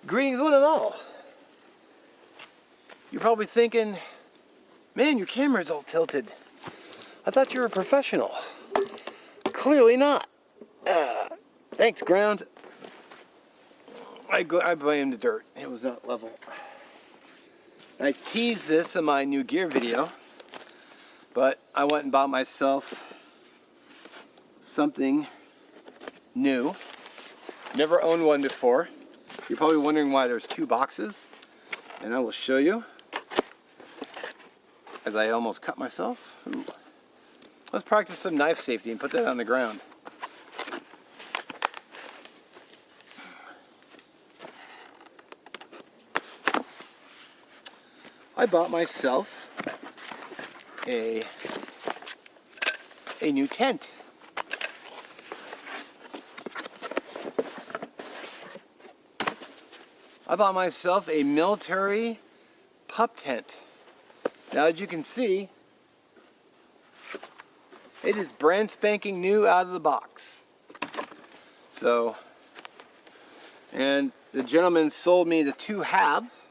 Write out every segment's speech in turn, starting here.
Greetings one and all. You're probably thinking, man, your camera's all tilted. I thought you were a professional. Clearly not. Thanks, ground. I blame the dirt. It was not level. I teased this in my new gear video, but I went and bought myself something new. Never owned one before. You're probably wondering why there's two boxes, and I will show you. As I almost cut myself. Ooh. Let's practice some knife safety and put that on the ground. I bought myself a new tent. I bought myself a military pup tent. Now, as you can see, it is brand spanking new out of the box. So, and the gentleman sold me the two halves.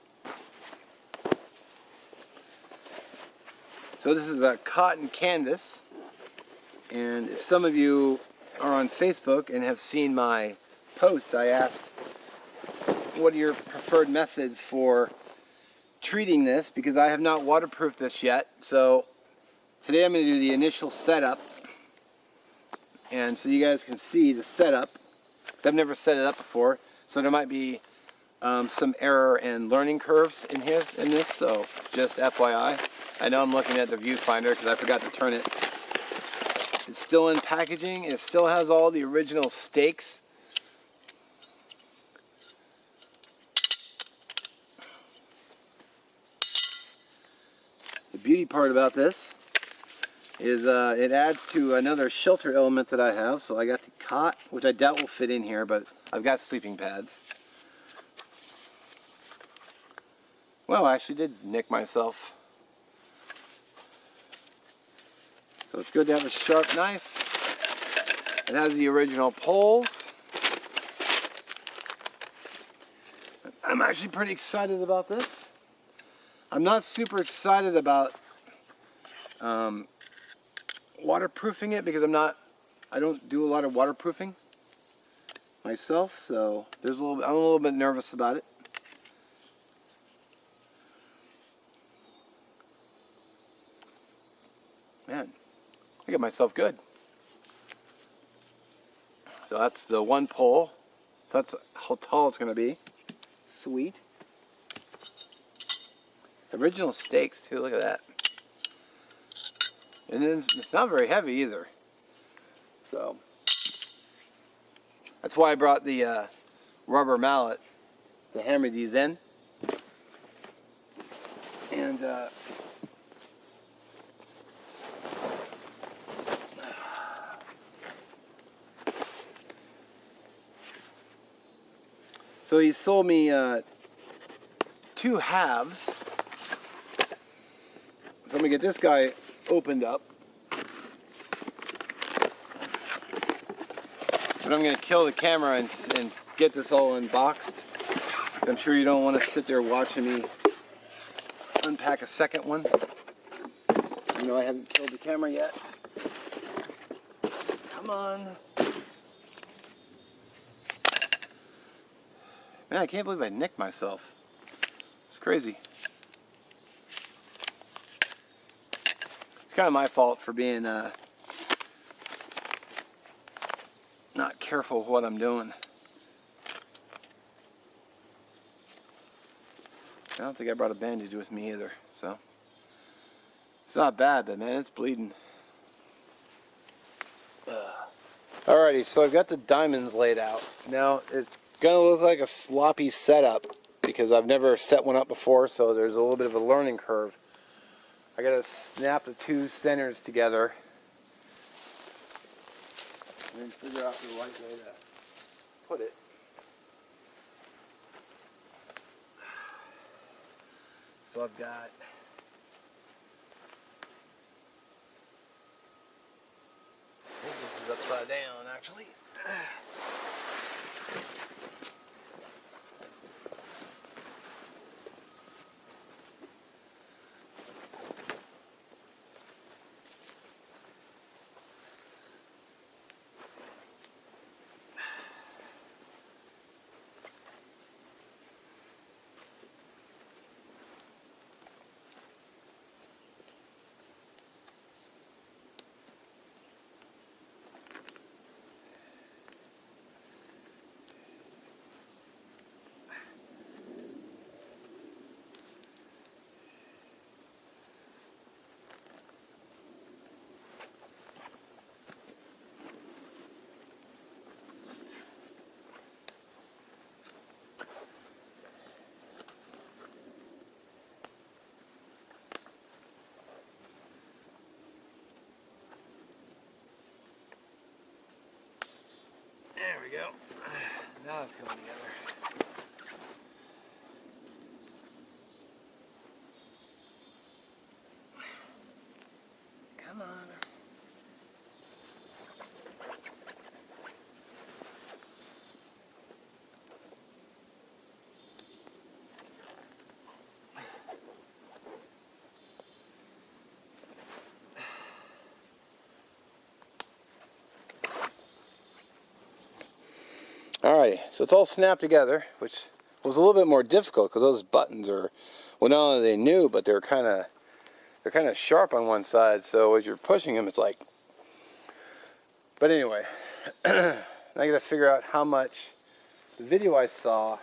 So this is a cotton canvas. And if some of you are on Facebook and have seen my posts, I asked, what are your preferred methods for treating this, because I have not waterproofed this yet. So today I'm going to do the initial setup, and so you guys can see the setup. I've never set it up before, so there might be some error and learning curves in this, so just FYI. I know I'm looking at the viewfinder because I forgot to turn it. It's still in packaging. It still has all the original stakes. The beauty part about this is it adds to another shelter element that I have. So I got the cot, which I doubt will fit in here, but I've got sleeping pads. Well, I actually did nick myself. So it's good to have a sharp knife. It has the original poles. I'm actually pretty excited about this. I'm not super excited about waterproofing it because I don't do a lot of waterproofing myself, so I'm a little bit nervous about it. Man, I got myself good. So that's the one pole. So that's how tall it's going to be. Sweet. Original stakes too, look at that. And then it's not very heavy either. So that's why I brought the rubber mallet to hammer these in. And so he sold me two halves. So I'm going to get this guy opened up. But I'm going to kill the camera and get this all unboxed. I'm sure you don't want to sit there watching me unpack a second one. You know I haven't killed the camera yet. Come on. Man, I can't believe I nicked myself. It's crazy. It's kind of my fault for being not careful with what I'm doing. I don't think I brought a bandage with me either, so it's not bad, but man, it's bleeding. Alrighty, so I've got the diamonds laid out. Now it's gonna look like a sloppy setup because I've never set one up before, so there's a little bit of a learning curve. I gotta snap the two centers together and then figure out the right way to put it. So I've got I think this is upside down actually. go. Now it's going together. Come on. Alrighty, so it's all snapped together, which was a little bit more difficult because those buttons are, well, not only are they new, but they're kind of sharp on one side. So as you're pushing them, it's like. But anyway, now I got to figure out how much. The video I saw,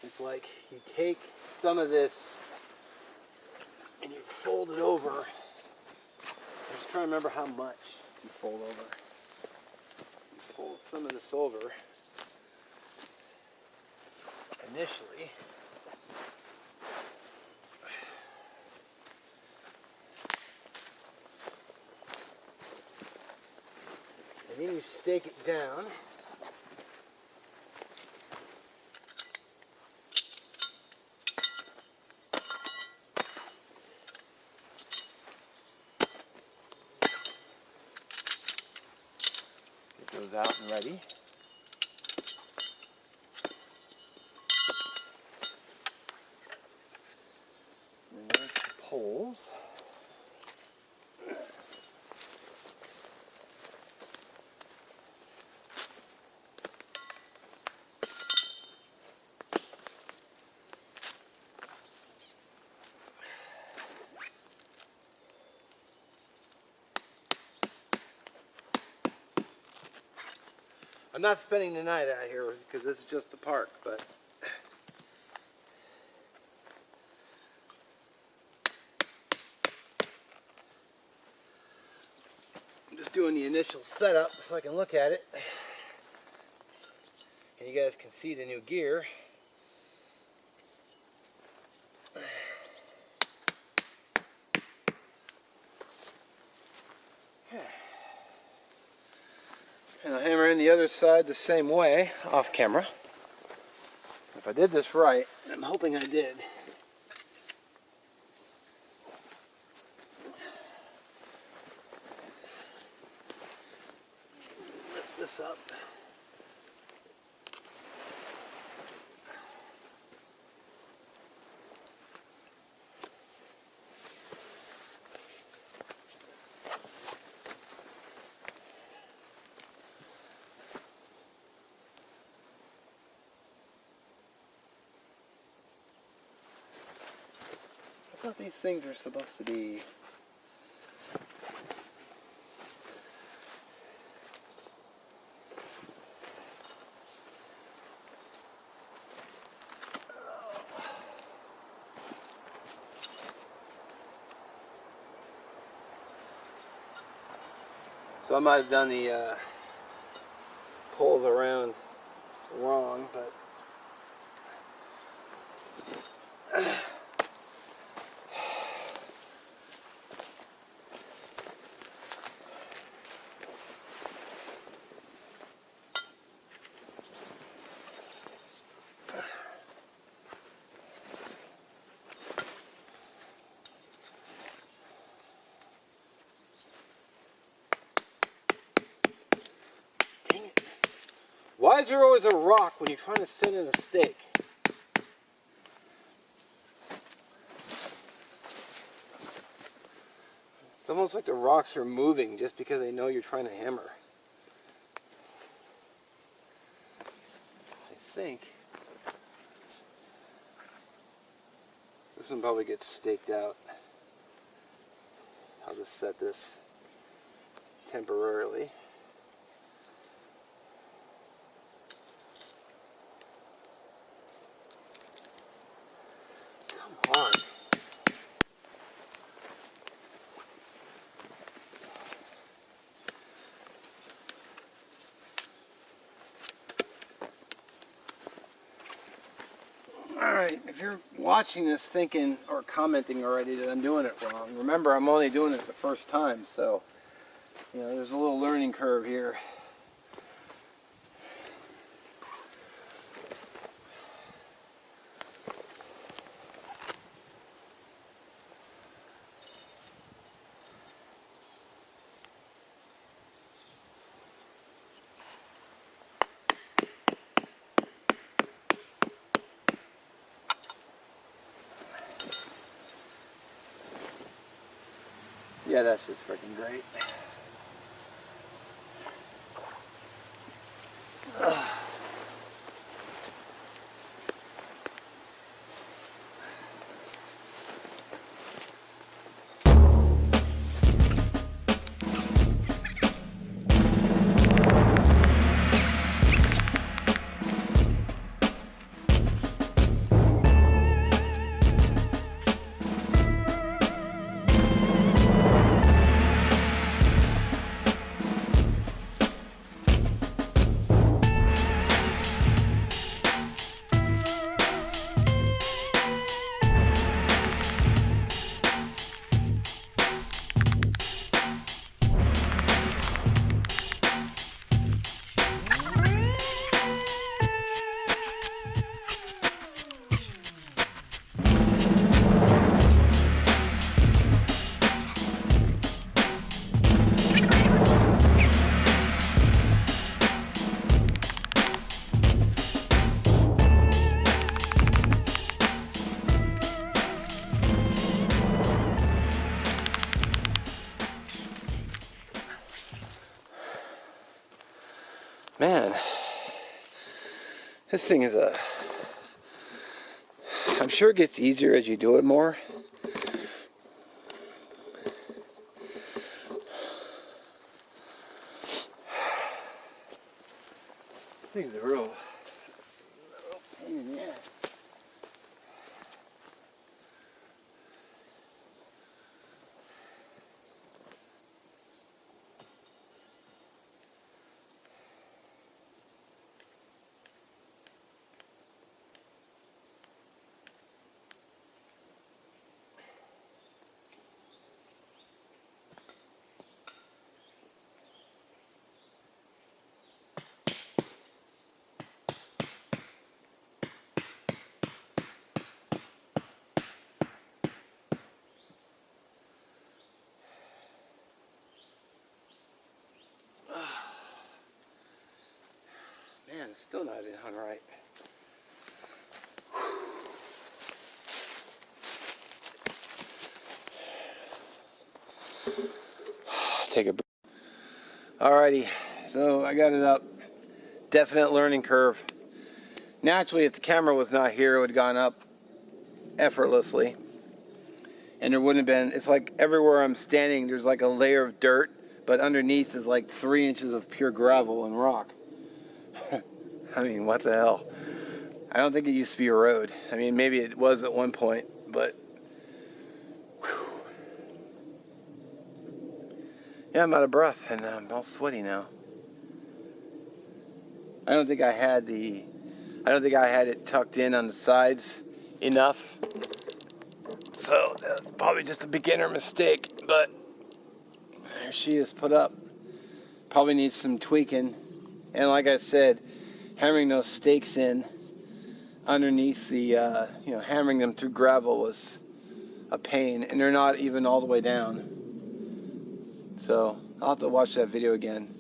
it's like you take some of this and you fold it over. I'm just trying to remember how much you fold over. You fold some of this over initially. And then you stake it down. Get those out and ready. And there's the poles. I'm not spending the night out here because this is just the park, but I'm just doing the initial setup so I can look at it. And you guys can see the new gear. And I'll hammer in the other side the same way, off camera. If I did this right, and I'm hoping I did. Lift this up. I thought these things are supposed to be so I might have done the poles around wrong, but why is there always a rock when you're trying to set in a stake? It's almost like the rocks are moving just because they know you're trying to hammer. I think this one probably gets staked out. I'll just set this temporarily. Come on. Alright, if you're watching this thinking or commenting already that I'm doing it wrong, remember I'm only doing it the first time, so you know there's a little learning curve here. Yeah, that's just freaking great. Man, this thing is I'm sure it gets easier as you do it more. Thing's a real pain in the ass. Man, it's still not even hung right. Take a breath. Alrighty, so I got it up. Definite learning curve. Naturally, if the camera was not here, it would have gone up effortlessly. And there wouldn't have been, it's like everywhere I'm standing, there's like a layer of dirt, but underneath is like 3 inches of pure gravel and rock. I mean, what the hell? I don't think it used to be a road. I mean, maybe it was at one point, but whew. Yeah, I'm out of breath and I'm all sweaty now. I don't think I had it tucked in on the sides enough. So that's probably just a beginner mistake, but there she is put up. Probably needs some tweaking. And like I said, hammering those stakes in underneath the, hammering them through gravel was a pain, and they're not even all the way down. So I'll have to watch that video again.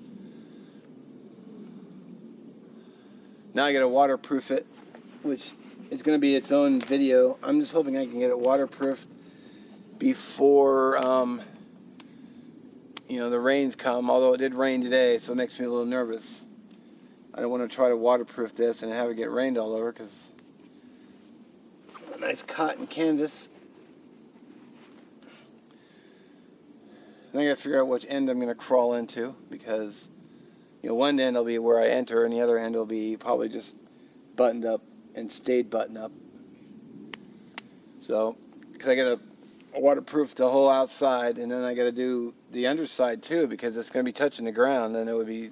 Now I gotta waterproof it, which is gonna be its own video. I'm just hoping I can get it waterproofed before, the rains come, although it did rain today, so it makes me a little nervous. I don't want to try to waterproof this and have it get rained all over, because a nice cotton canvas. Then I got to figure out which end I'm going to crawl into, because one end will be where I enter, and the other end will be probably just buttoned up and stayed buttoned up. So, because I got to waterproof the whole outside, and then I got to do the underside too, because it's going to be touching the ground, and it would be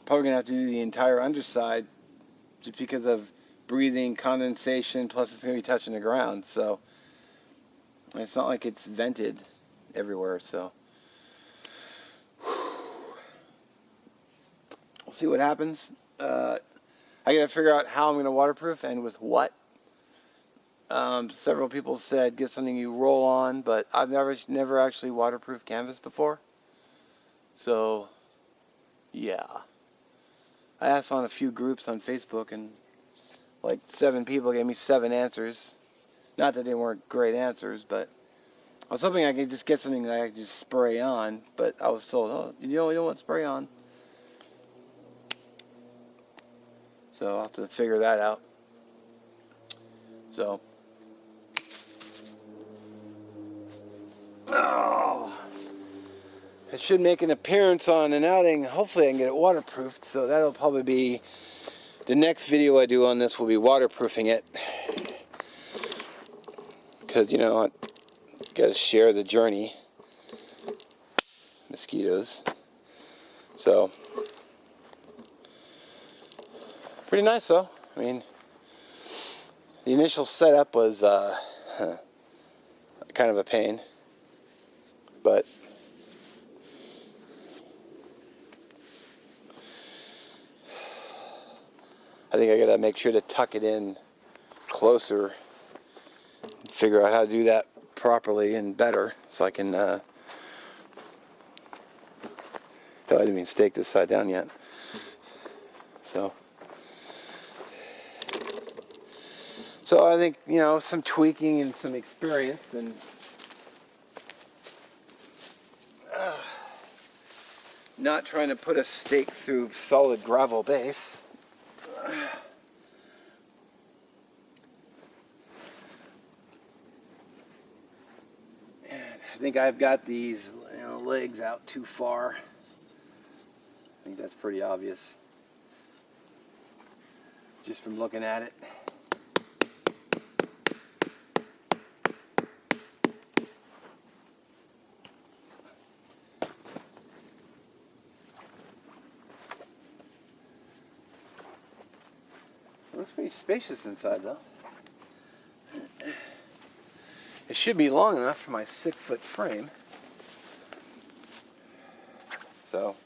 probably going to have to do the entire underside just because of breathing, condensation, plus it's going to be touching the ground. So it's not like it's vented everywhere. So we'll see what happens. I got to figure out how I'm going to waterproof and with what. Several people said get something you roll on, but I've never actually waterproofed canvas before. So yeah. I asked on a few groups on Facebook, and like 7 people gave me 7 answers. Not that they weren't great answers, but I was hoping I could just get something that I could just spray on, but I was told, oh, you don't want spray on. So I'll have to figure that out. So, oh, it should make an appearance on an outing. Hopefully I can get it waterproofed, so that'll probably be the next video I do on this will be waterproofing it. Because, you know, I got to share the journey. Mosquitoes. So, pretty nice though. I mean, the initial setup was kind of a pain, but I think I gotta make sure to tuck it in closer, figure out how to do that properly and better, so I can oh, I didn't even stake this side down yet. So I think, you know, some tweaking and some experience, and not trying to put a stake through solid gravel base. And I think I've got these, you know, legs out too far. I think that's pretty obvious just from looking at it. Looks pretty spacious inside though. It should be long enough for my 6-foot frame. So,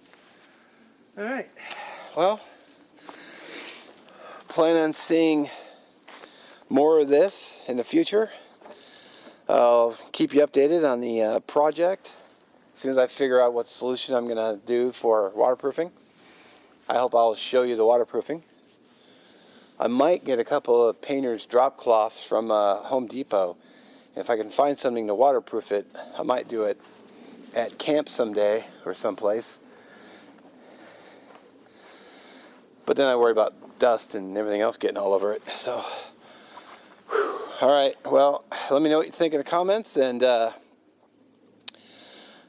alright. Well, plan on seeing more of this in the future. I'll keep you updated on the project as soon as I figure out what solution I'm going to do for waterproofing. I hope I'll show you the waterproofing. I might get a couple of painter's drop cloths from Home Depot. If I can find something to waterproof it, I might do it at camp someday or someplace. But then I worry about dust and everything else getting all over it. So, alright, well, let me know what you think in the comments. And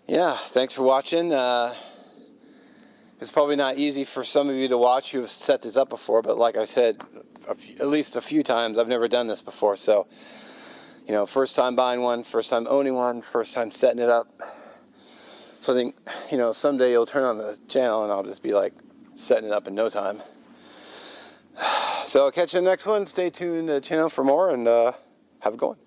yeah, thanks for watching. It's probably not easy for some of you to watch who have set this up before, but like I said, at least a few times, I've never done this before. So, you know, first time buying one, first time owning one, first time setting it up. So I think, you know, someday you'll turn on the channel and I'll just be like setting it up in no time. So I'll catch you in the next one. Stay tuned to the channel for more, and have a good one.